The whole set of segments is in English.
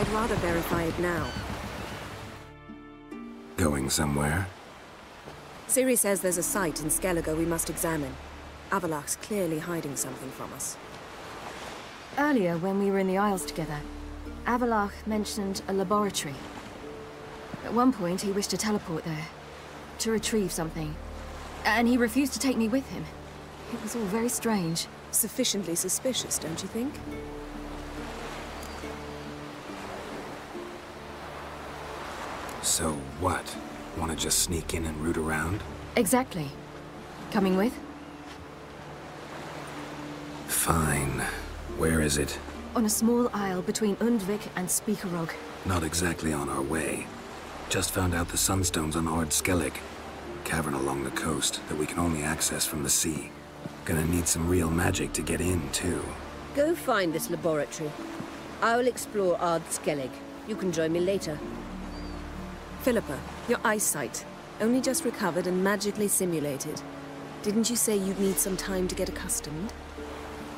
I'd rather verify it now. Going somewhere? Siri says there's a site in Skellige we must examine. Avalach's clearly hiding something from us. Earlier, when we were in the Isles together, Avalach mentioned a laboratory. At one point, he wished to teleport there, to retrieve something. And he refused to take me with him. It was all very strange. Sufficiently suspicious, don't you think? So what? Want to just sneak in and root around? Exactly. Coming with? Fine. Where is it? On a small isle between Undvik and Spikerog. Not exactly on our way. Just found out the sunstones on Ard Skellig. Cavern along the coast that we can only access from the sea. Gonna need some real magic to get in, too. Go find this laboratory. I'll explore Ard Skellig. You can join me later. Philippa, your eyesight. Only just recovered and magically simulated. Didn't you say you'd need some time to get accustomed?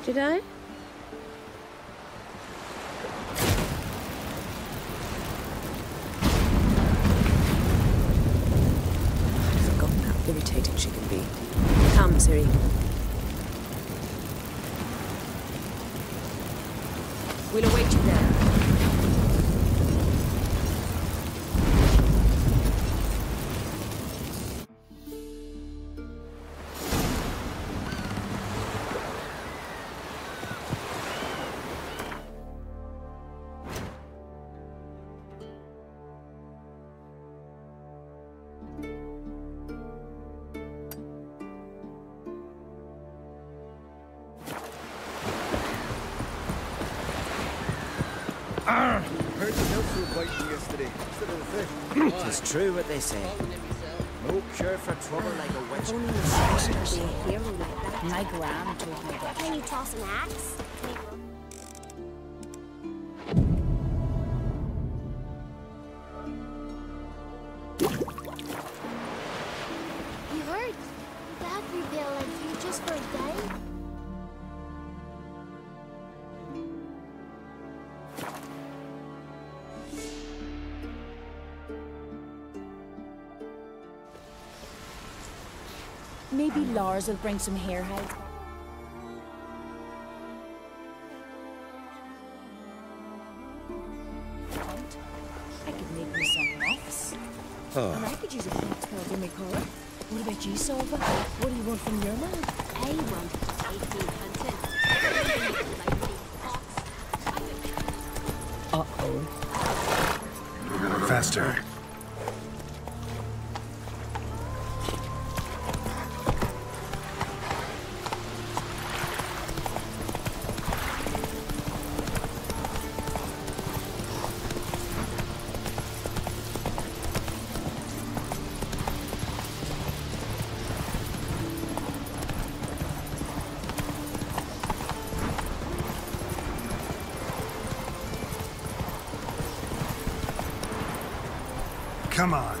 Did I? I've forgotten how irritating she can be. Come, Siri. We'll await you there. Heard the milk were biting yesterday. Instead of the fish. It's true what they say. No cure for trouble like a witch. Only the sister be a hero like that. My gran told me that. Can you toss an axe? You heard? Dad revealed like you just for a day? Maybe Lars will bring some hair hide. I could make me some muffs. And I could use a cocktail to make color. What about you, Solva? What do you want from your man? I want 18 hunting. Uh-oh. Faster. Come on.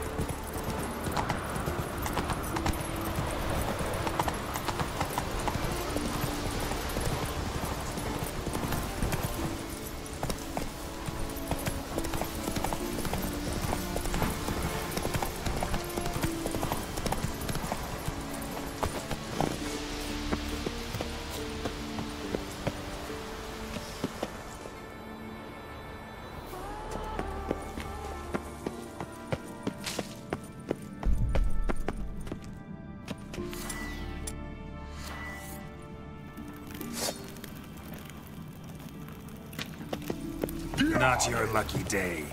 Not your lucky day.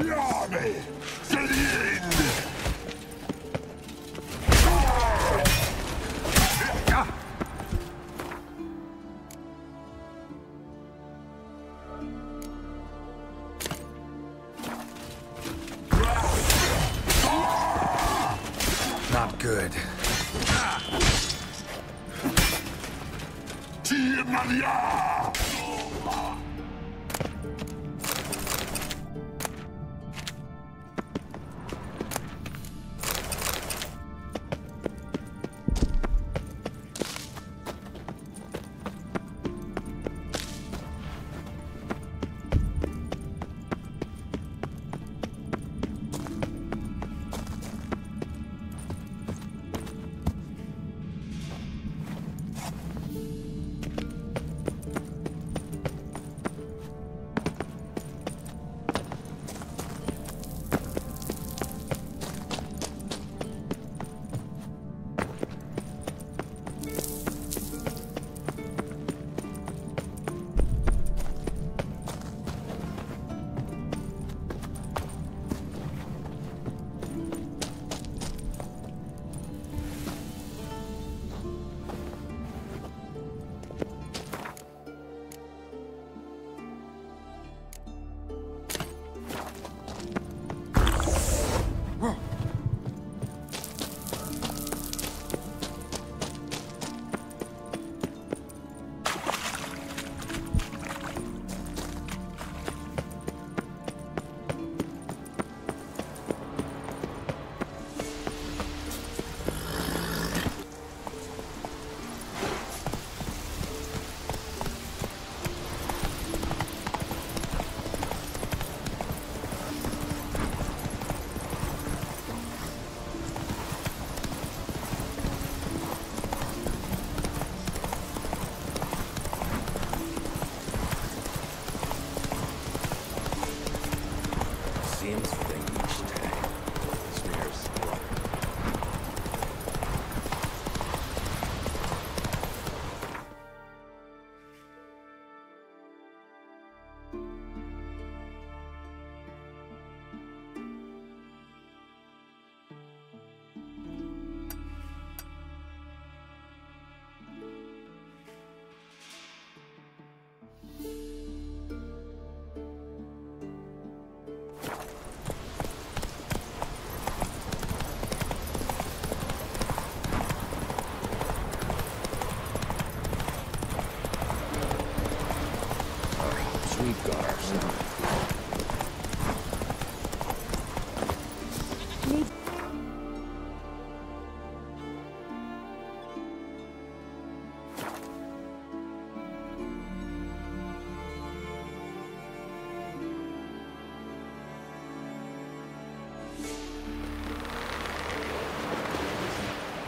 Not good.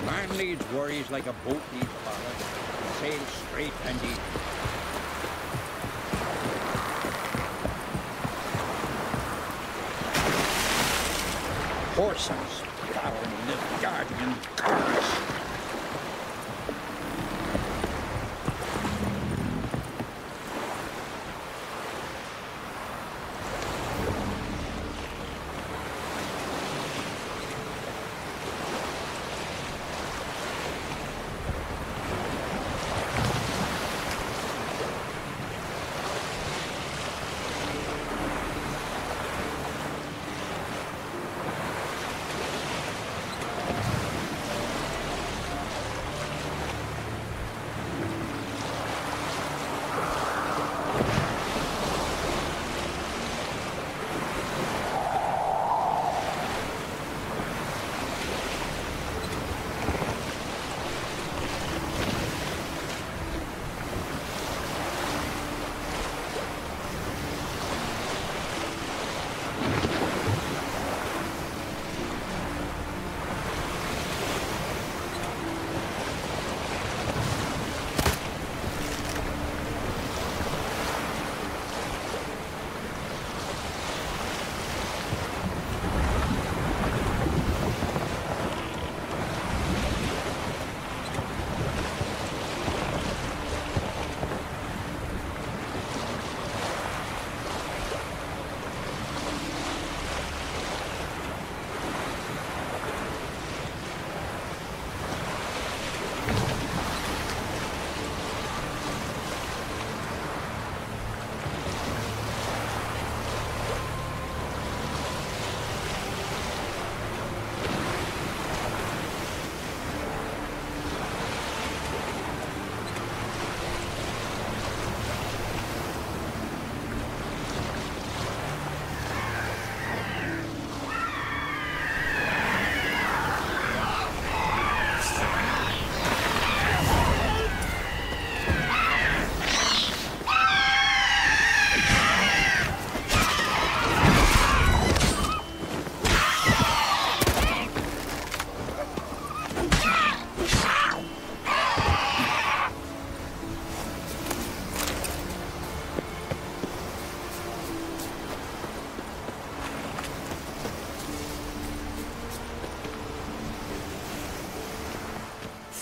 Man needs worries like a boat needs ballast. Sail straight and easy. Horses plowing the guardian cars.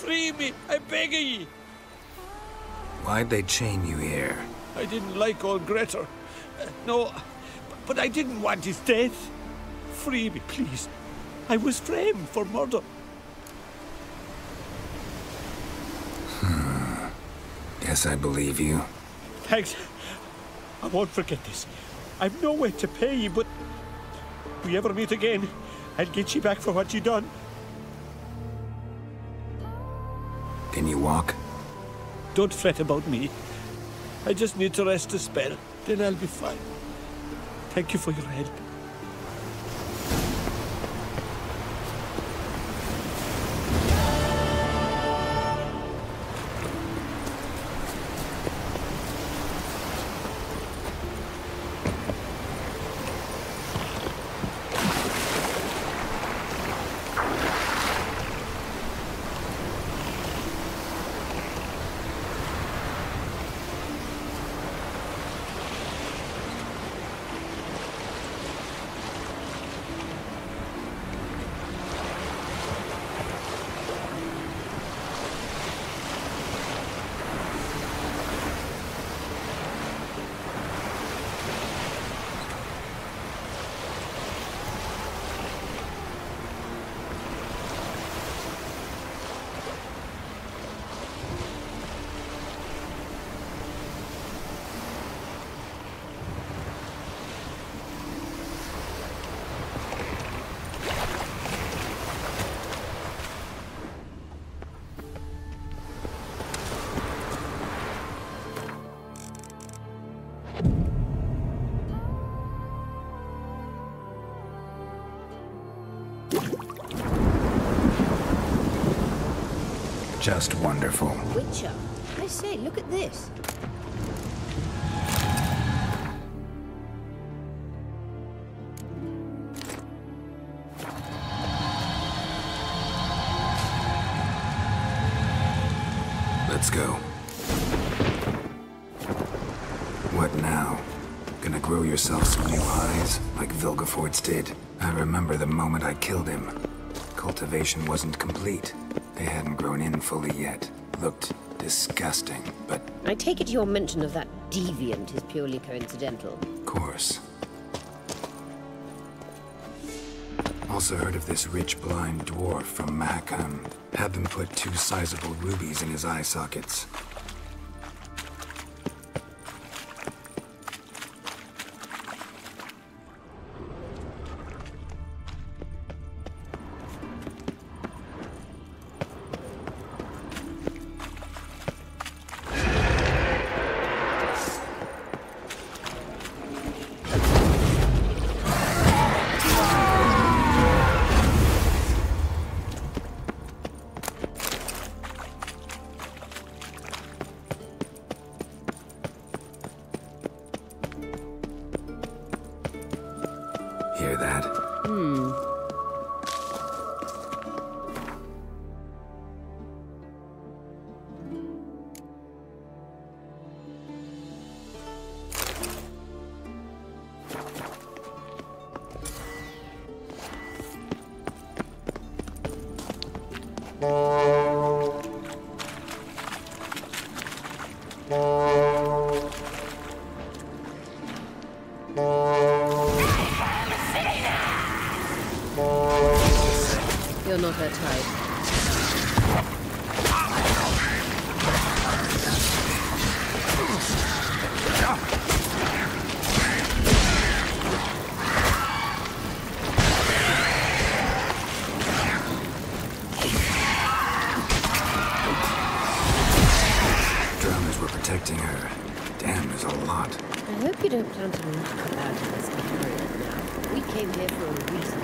Free me, I beg of ye. Why'd they chain you here? I didn't like old Grettir. No, but I didn't want his death. Free me, please. I was framed for murder. Guess I believe you. Thanks. I won't forget this. I've no way to pay you, but if we ever meet again, I'll get you back for what you done. Can you walk? Don't fret about me. I just need to rest a spell, then I'll be fine. Thank you for your help. Just wonderful. Witcher. I say, look at this. Let's go. What now? Gonna grow yourself some new eyes, like Vilgefortz did? I remember the moment I killed him. Cultivation wasn't complete. They hadn't grown in fully yet. Looked disgusting, but... I take it your mention of that deviant is purely coincidental. Of course. Also heard of this rich blind dwarf from Mahakam. Had them put 2 sizable rubies in his eye sockets. Hear that? You're not her type. Drowners were protecting her. Damn, there's a lot. I hope you don't plan to knock about in this area now. We came here for a reason.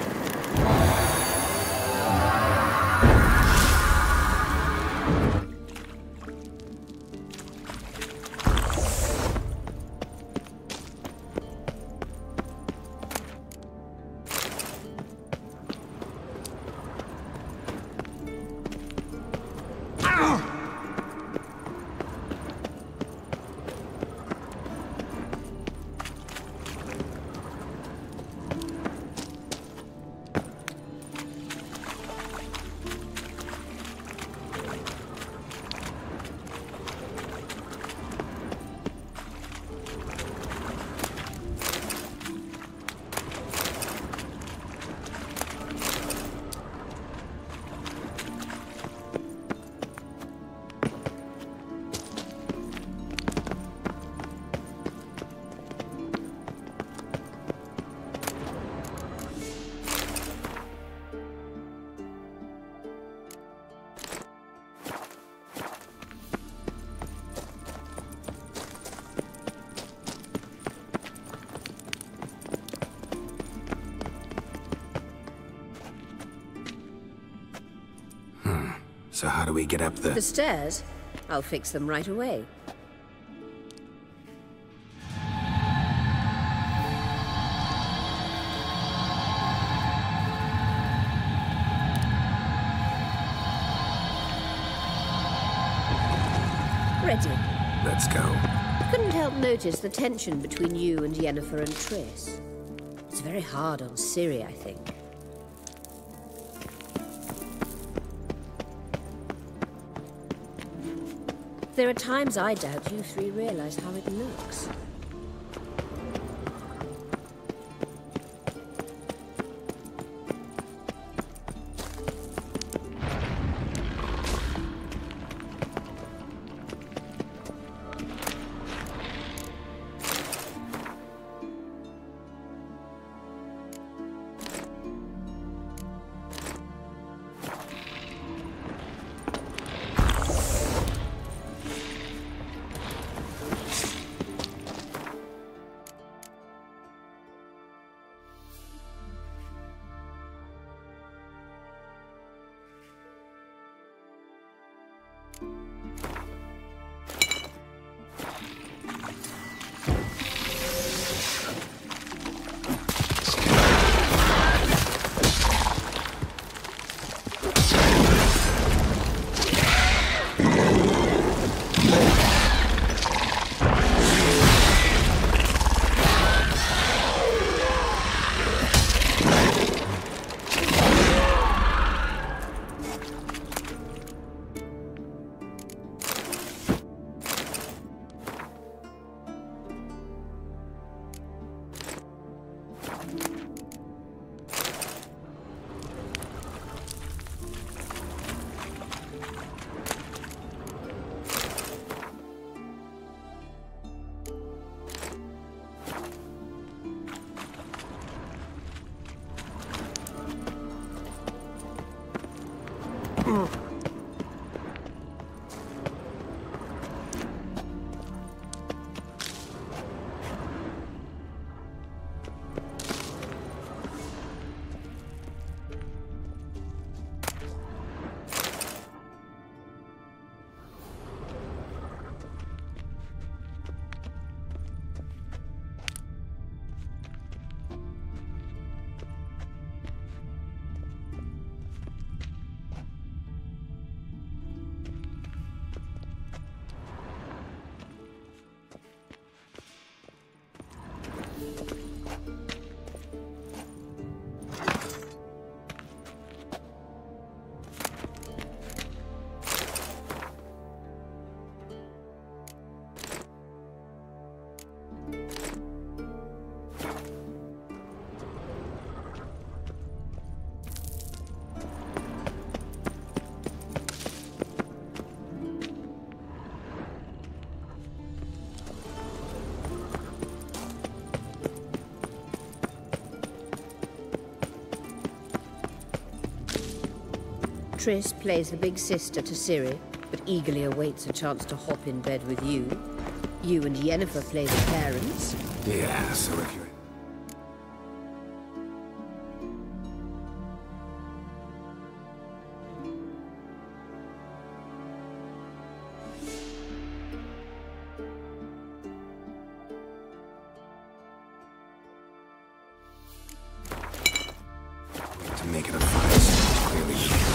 So how do we get up The stairs? I'll fix them right away. Ready. Let's go. Couldn't help notice the tension between you and Yennefer and Triss. It's very hard on Ciri, I think. There are times I doubt you three realize how it looks. Triss plays the big sister to Ciri, but eagerly awaits a chance to hop in bed with you. You and Yennefer play the parents. Yeah, so if you're... to make it a fight, clearly.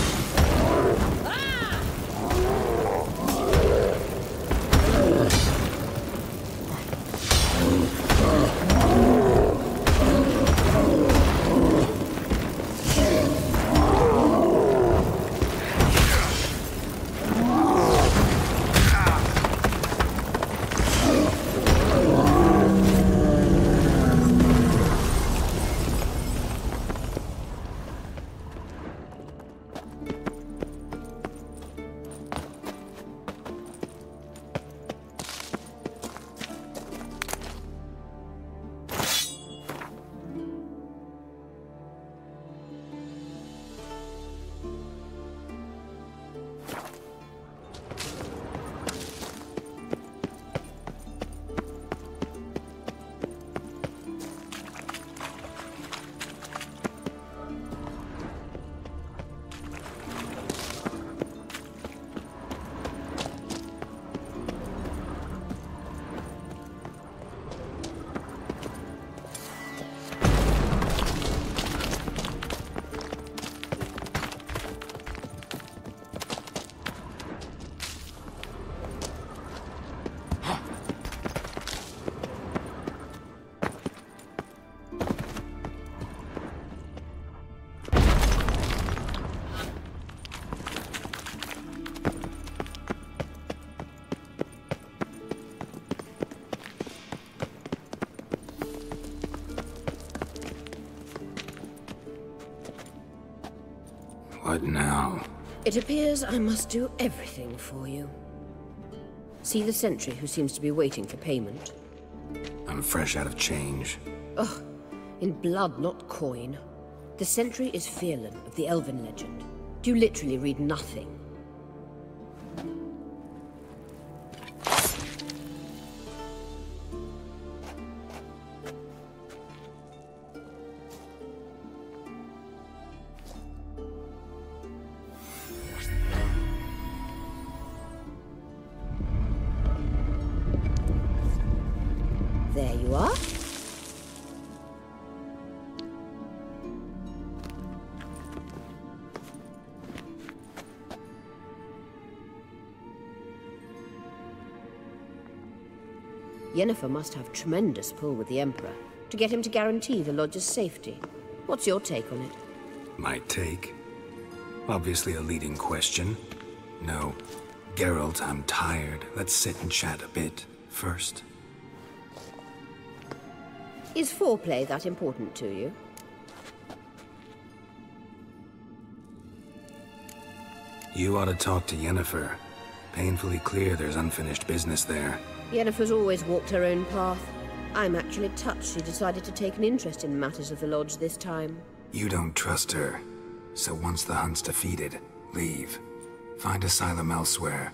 What now? It appears I must do everything for you. See the sentry who seems to be waiting for payment? I'm fresh out of change. Ugh, in blood, not coin. The sentry is Fierlan of the Elven legend. Do you literally read nothing? There you are. Yennefer must have tremendous pull with the Emperor to get him to guarantee the Lodge's safety. What's your take on it? My take? Obviously a leading question. No. Geralt, I'm tired. Let's sit and chat a bit first. Is foreplay that important to you? You ought to talk to Yennefer. Painfully clear there's unfinished business there. Yennefer's always walked her own path. I'm actually touched she decided to take an interest in matters of the Lodge this time. You don't trust her. So once the hunt's defeated, leave. Find asylum elsewhere.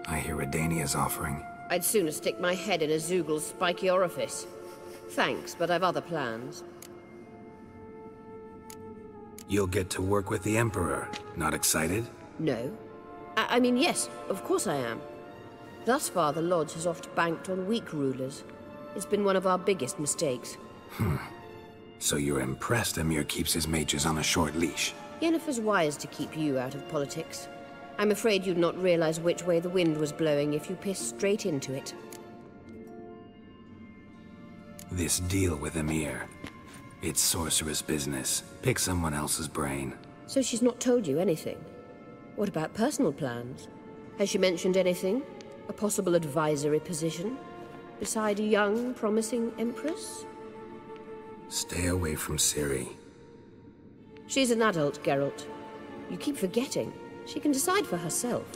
I hear Redania's offering. I'd sooner stick my head in a Zoogl's spiky orifice. Thanks, but I've other plans. You'll get to work with the Emperor. Not excited? No. I mean, yes, of course I am. Thus far, the Lodge has oft banked on weak rulers. It's been one of our biggest mistakes. So you're impressed Emir keeps his mages on a short leash? Yennefer's wise to keep you out of politics. I'm afraid you'd not realize which way the wind was blowing if you pissed straight into it. This deal with Emir. It's sorceress business. Pick someone else's brain. So she's not told you anything? What about personal plans? Has she mentioned anything? A possible advisory position? Beside a young, promising empress? Stay away from Ciri. She's an adult, Geralt. You keep forgetting. She can decide for herself.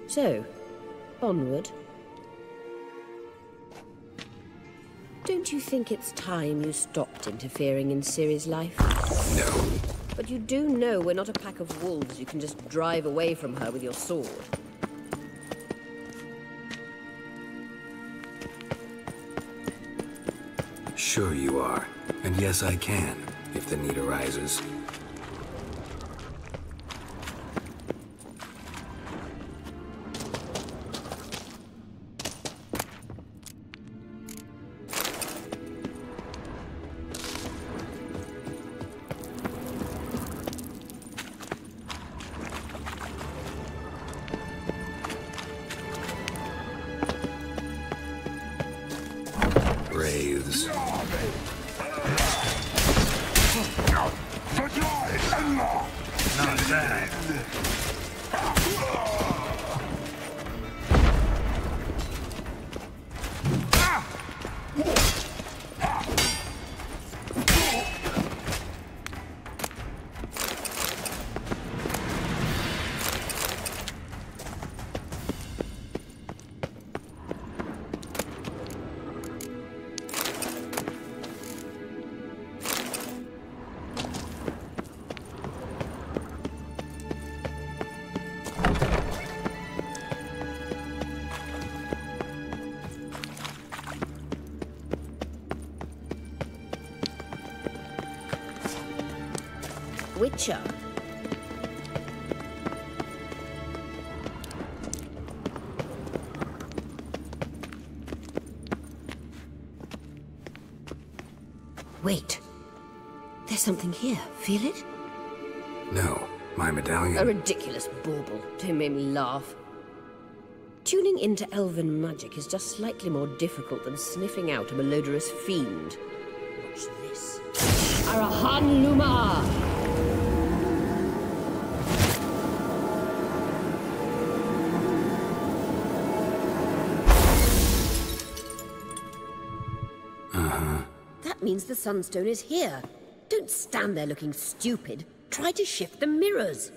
So, onward. Don't you think it's time you stopped interfering in Ciri's life? No. But you do know we're not a pack of wolves you can just drive away from her with your sword. Sure you are. And yes, I can, if the need arises. Wraiths. Not bad. Witcher? Wait. There's something here. Feel it? No, my medallion. A ridiculous bauble. Don't make me laugh. Tuning into elven magic is just slightly more difficult than sniffing out a malodorous fiend. Watch this. Arahan Luma! That means the Sunstone is here. Don't stand there looking stupid. Try to shift the mirrors.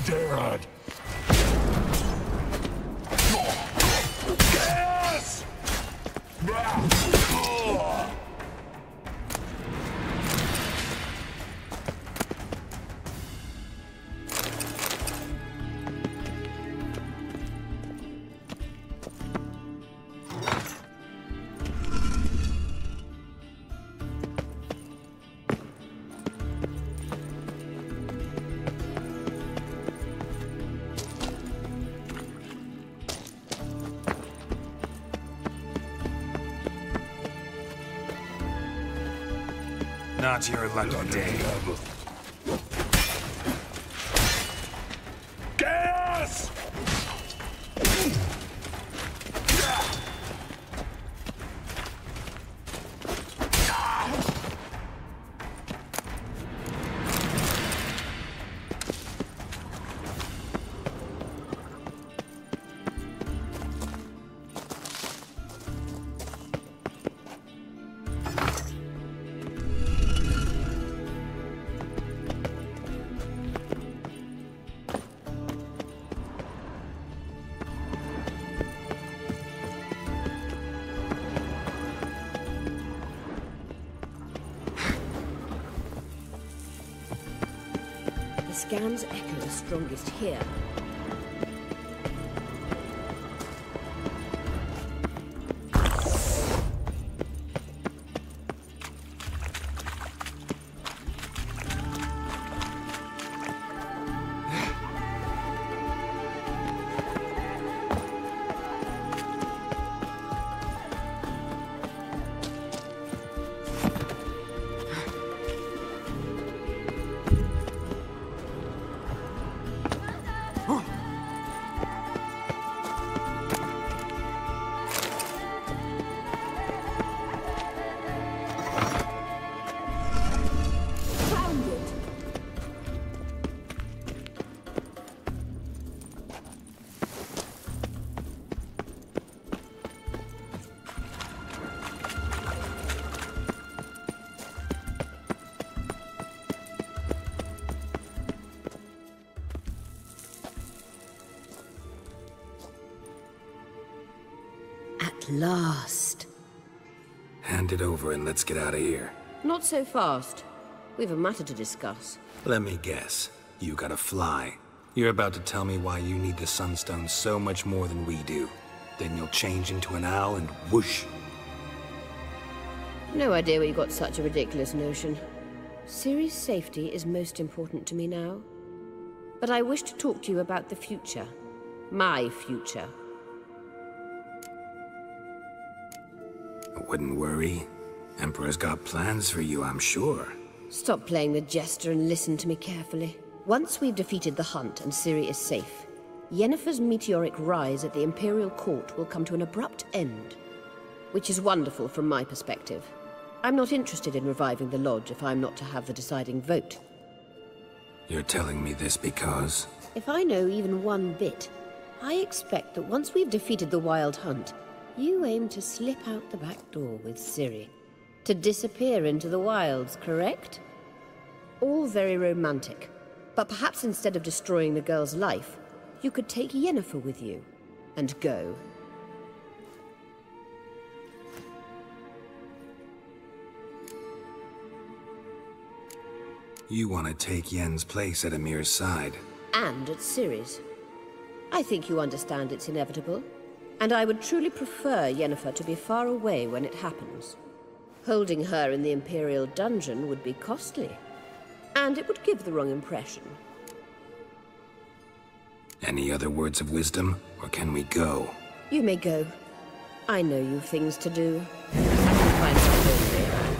Dad. Yes! Not your lucky day. Gas! The scans echo the strongest here. Last. Hand it over and let's get out of here. Not so fast. We've a matter to discuss. Let me guess. You gotta fly. You're about to tell me why you need the Sunstone so much more than we do. Then you'll change into an owl and whoosh. No idea where you got such a ridiculous notion. Ciri's safety is most important to me now. But I wish to talk to you about the future. My future. Wouldn't worry. Emperor's got plans for you, I'm sure. Stop playing the jester and listen to me carefully. Once we've defeated the hunt and Ciri is safe, Yennefer's meteoric rise at the Imperial Court will come to an abrupt end. Which is wonderful from my perspective. I'm not interested in reviving the Lodge if I'm not to have the deciding vote. You're telling me this because... If I know even one bit, I expect that once we've defeated the Wild Hunt, you aim to slip out the back door with Ciri. To disappear into the wilds, correct? All very romantic. But perhaps instead of destroying the girl's life, you could take Yennefer with you. And go. You want to take Yen's place at Emir's side. And at Ciri's. I think you understand it's inevitable, and I would truly prefer Yennefer to be far away when it happens. Holding her in the Imperial dungeon would be costly, and it would give the wrong impression. Any other words of wisdom, or can we go? You may go. I know you've things to do. I can find something there.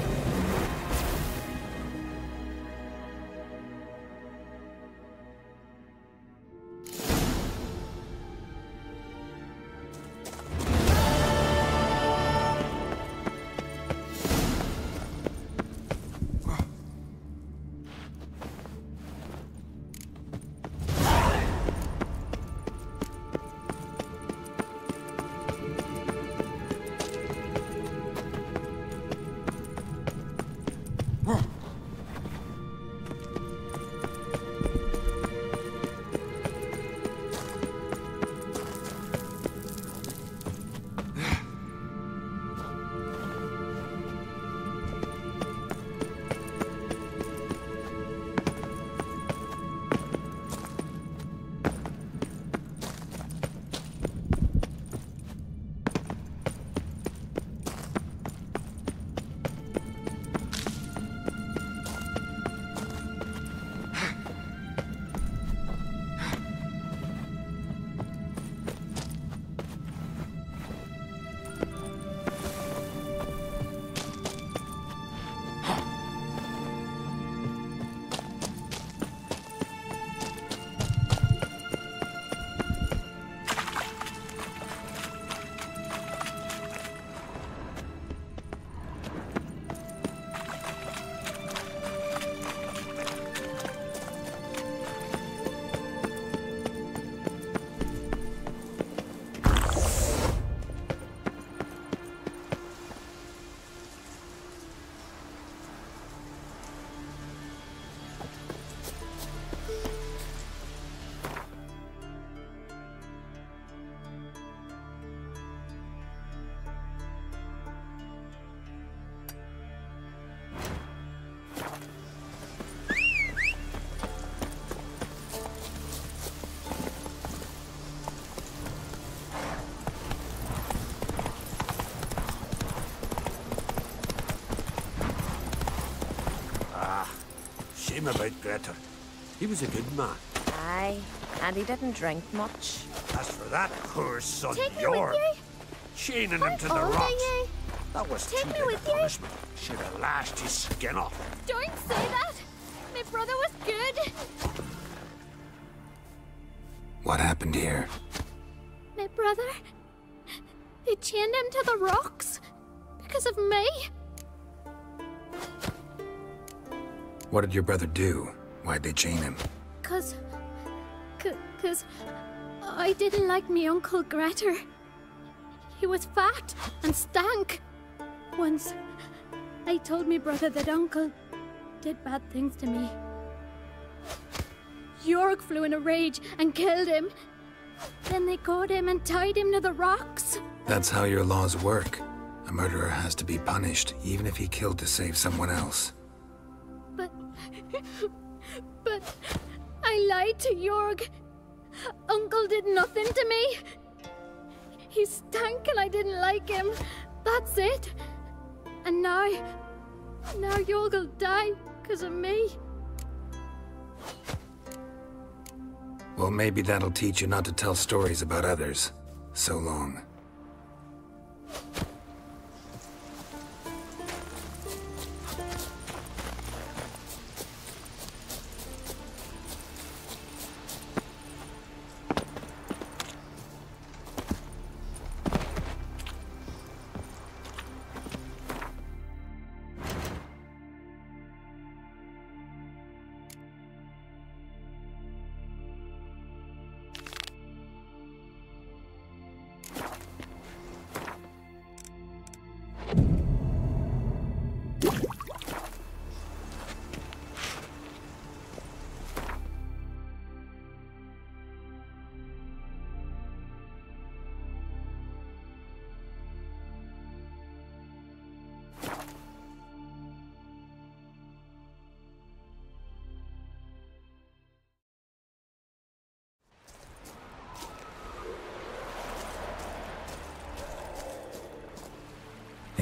Shame about Grettir. He was a good man. Aye, and he didn't drink much. As for that poor son Take me Jorg, with you. chaining him How to the old are rocks, you? that was Take too me big a with you. punishment. Should have lashed his skin off. Don't say that. My brother was good. What happened here? My brother? They chained him to the rocks. Because of me. What did your brother do? Why'd they chain him? Cause I didn't like me Uncle Grettir. He was fat and stank. Once, I told me brother that Uncle did bad things to me. Jorg flew in a rage and killed him. Then they caught him and tied him to the rocks. That's how your laws work. A murderer has to be punished, even if he killed to save someone else. But I lied to Jorg. Uncle did nothing to me. He stank and I didn't like him. That's it. And now Jorg will die because of me. Well, maybe that'll teach you not to tell stories about others. So long.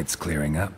It's clearing up.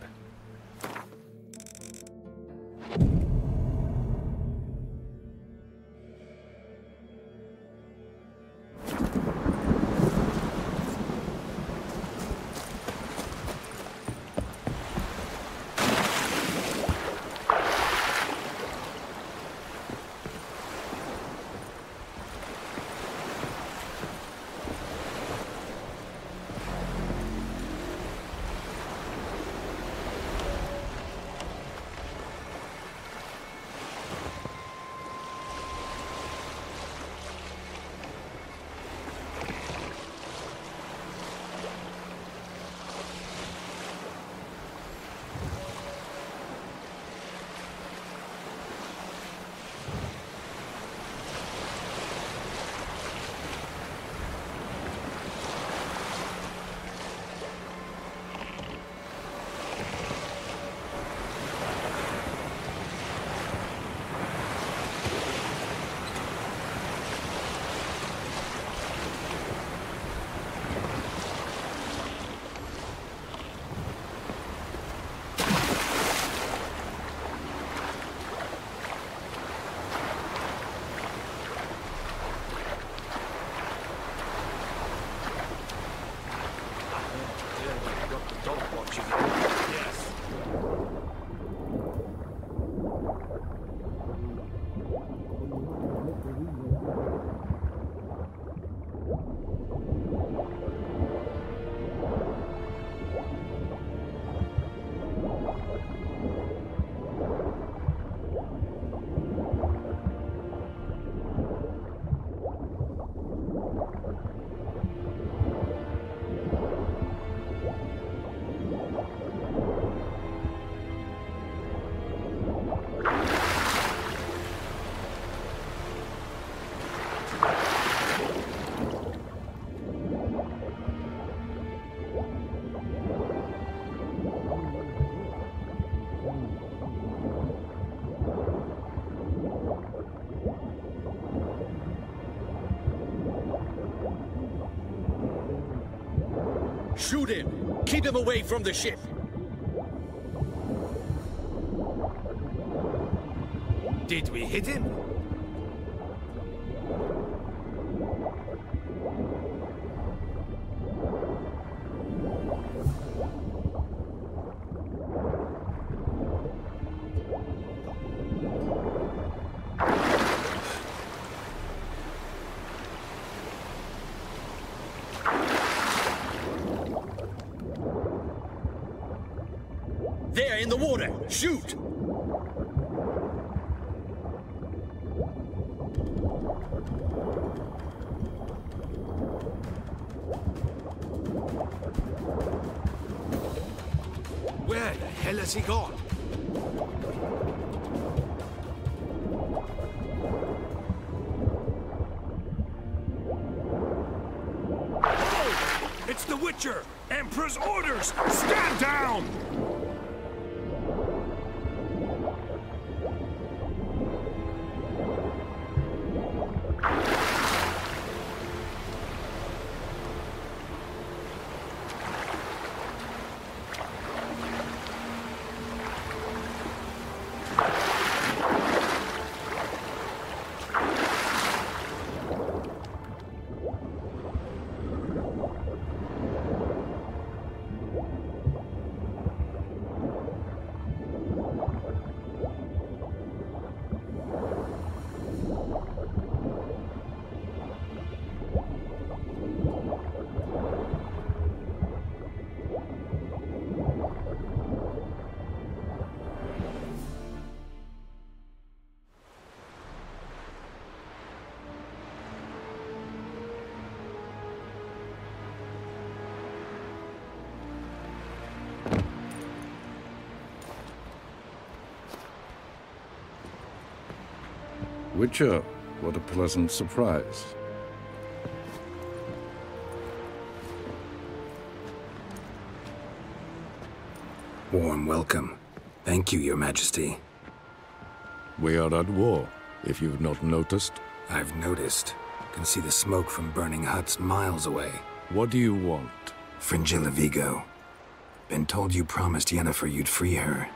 Shoot him! Keep him away from the ship! Did we hit him? There, in the water! Shoot! Where the hell has he gone? Oh! It's the Witcher! Emperor's orders! Stand down! Witcher, what a pleasant surprise. Warm welcome. Thank you, Your Majesty. We are at war, if you've not noticed. I've noticed. Can see the smoke from burning huts miles away. What do you want? Fringilla Vigo. Been told you promised Yennefer you'd free her.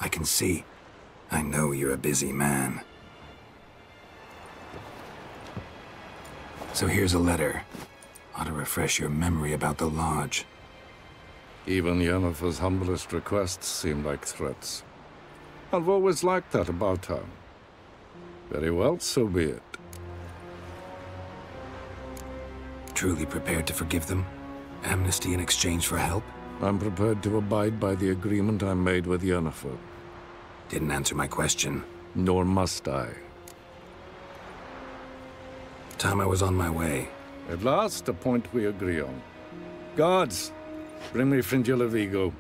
I can see. I know you're a busy man. So here's a letter. Ought to refresh your memory about the Lodge. Even Yennefer's humblest requests seem like threats. I've always liked that about her. Very well, so be it. Truly prepared to forgive them? Amnesty in exchange for help? I'm prepared to abide by the agreement I made with Yennefer. Didn't answer my question. Nor must I. Time I was on my way. At last, a point we agree on. Guards, bring me Fringilla Vigo.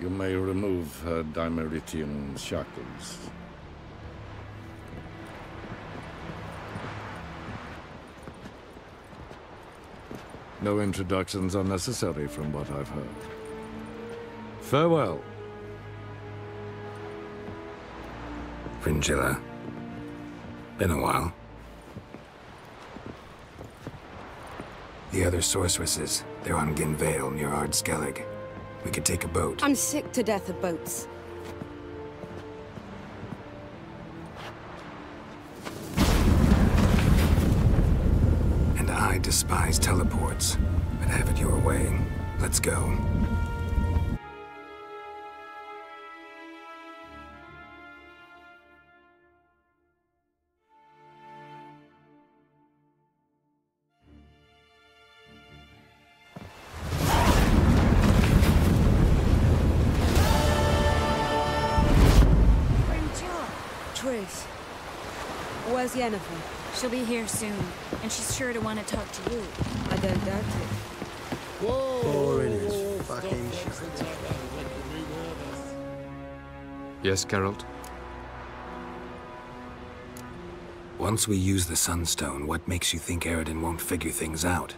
You may remove her Dimeritian shackles. No introductions are necessary from what I've heard. Farewell. Fringilla. Been a while. The other sorceresses, they're on Ginvale near Ardskellig. We could take a boat. I'm sick to death of boats. And I despise teleports, but have it your way. Let's go. Where's Yennefer? She'll be here soon, and she's sure to want to talk to you. I don't doubt it. Boring as fucking shit. Yes, Geralt? Once we use the Sunstone, what makes you think Eredin won't figure things out?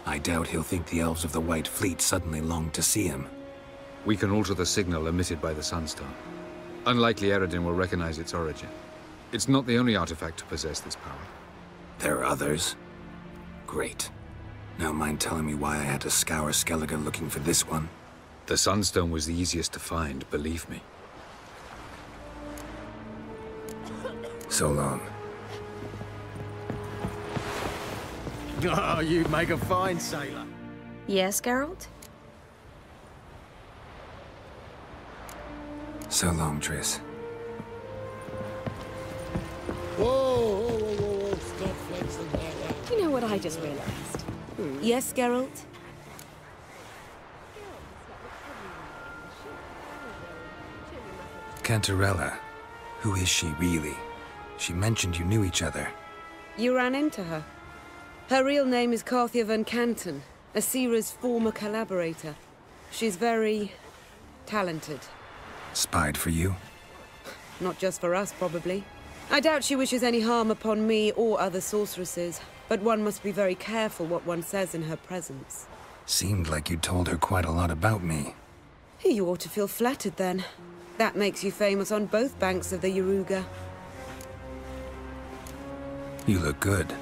I doubt he'll think the elves of the White Fleet suddenly longed to see him. We can alter the signal emitted by the Sunstone. Unlikely Eredin will recognize its origin. It's not the only artifact to possess this power. There are others? Great. Now mind telling me why I had to scour Skellige looking for this one? The Sunstone was the easiest to find, believe me. So long. Oh, you make a fine sailor. Yes, Geralt? So long, Triss. Whoa, stop flexing like that. You know what I just realized? Yes, Geralt? Cantarella. Who is she, really? She mentioned you knew each other. You ran into her. Her real name is Carthia van Canton, Asira's former collaborator. She's very talented. Spied for you? Not just for us, probably. I doubt she wishes any harm upon me or other sorceresses, but one must be very careful what one says in her presence. Seemed like you told her quite a lot about me. You ought to feel flattered, then. That makes you famous on both banks of the Yaruga. You look good.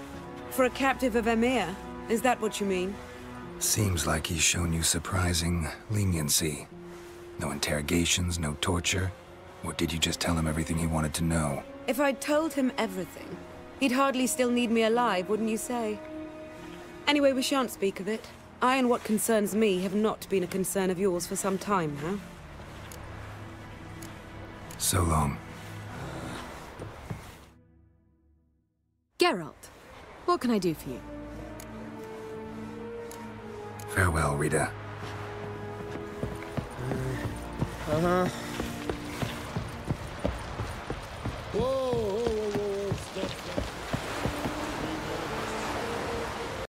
For a captive of Emir, is that what you mean? Seems like he's shown you surprising leniency. No interrogations, no torture? Or did you just tell him everything he wanted to know? If I'd told him everything, he'd hardly still need me alive, wouldn't you say? Anyway, we shan't speak of it. I and what concerns me have not been a concern of yours for some time now. So long. Geralt, what can I do for you? Farewell, Rita. Uh-huh. Whoa!